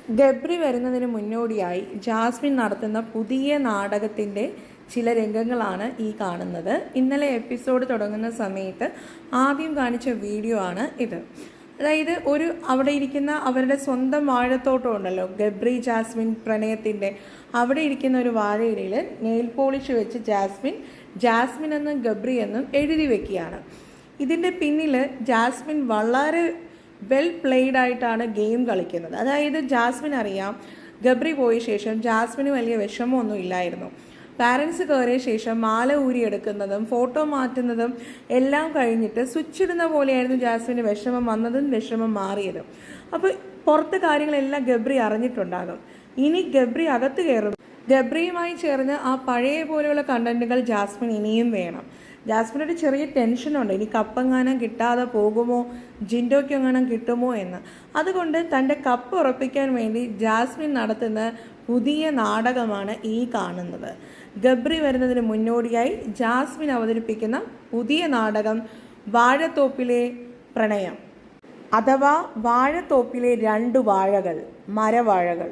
ഗബ്രി വരുന്നതിന് മുന്നോടിയായി ജാസ്മിൻ നടത്തുന്ന പുതിയ നാടകത്തിൻ്റെ ചില രംഗങ്ങളാണ് ഈ കാണുന്നത്. ഇന്നലെ എപ്പിസോഡ് തുടങ്ങുന്ന സമയത്ത് ആദ്യം കാണിച്ച വീഡിയോ ആണ് ഇത്. അതായത് അവിടെ ഇരിക്കുന്ന അവരുടെ സ്വന്തം വാഴത്തോട്ടം ഉണ്ടല്ലോ, ഗബ്രി ജാസ്മിൻ പ്രണയത്തിൻ്റെ, അവിടെ ഇരിക്കുന്ന ഒരു വാഴയിലയിൽ നെയിൽ പോളിഷ് വെച്ച് ജാസ്മിൻ എന്നും ഗബ്രി എന്നും എഴുതി വെക്കുകയാണ്. ഇതിൻ്റെ പിന്നിൽ ജാസ്മിൻ വളരെ വെൽ പ്ലേഡ് ആയിട്ടാണ് ഗെയിം കളിക്കുന്നത്. അതായത് ജാസ്മിൻ അറിയാം, ഗബ്രി പോയ ശേഷം ജാസ്മിന് വലിയ വിഷമമൊന്നും ഇല്ലായിരുന്നു. പാരൻസ് കയറിയ ശേഷം മാല ഊരിയെടുക്കുന്നതും ഫോട്ടോ മാറ്റുന്നതും എല്ലാം കഴിഞ്ഞിട്ട് സ്വിച്ച് ഇടുന്ന പോലെയായിരുന്നു ജാസ്മിന് വിഷമം വന്നതും വിഷമം മാറിയതും. അപ്പോൾ പുറത്തെ കാര്യങ്ങളെല്ലാം ഗബ്രി അറിഞ്ഞിട്ടുണ്ടാകും. ഇനി ഗബ്രി അകത്ത് കയറും. ഗബ്രിയുമായി ചേർന്ന് ആ പഴയ പോലെയുള്ള കണ്ടന്റുകൾ ജാസ്മിൻ ഇനിയും വേണം. ജാസ്മിനൊരു ചെറിയ ടെൻഷനുണ്ട്, ഇനി കപ്പെങ്ങാനും കിട്ടാതെ പോകുമോ, ജിൻഡോയ്ക്കെങ്ങാനും കിട്ടുമോ എന്ന്. അതുകൊണ്ട് തൻ്റെ കപ്പ് ഉറപ്പിക്കാൻ വേണ്ടി ജാസ്മിൻ നടത്തുന്ന പുതിയ നാടകമാണ് ഈ കാണുന്നത്. ഗബ്രി വരുന്നതിന് മുന്നോടിയായി ജാസ്മിൻ അവതരിപ്പിക്കുന്ന പുതിയ നാടകം വാഴത്തോപ്പിലെ പ്രണയം, അഥവാ വാഴത്തോപ്പിലെ 2 വാഴകൾ, മരവാഴകൾ.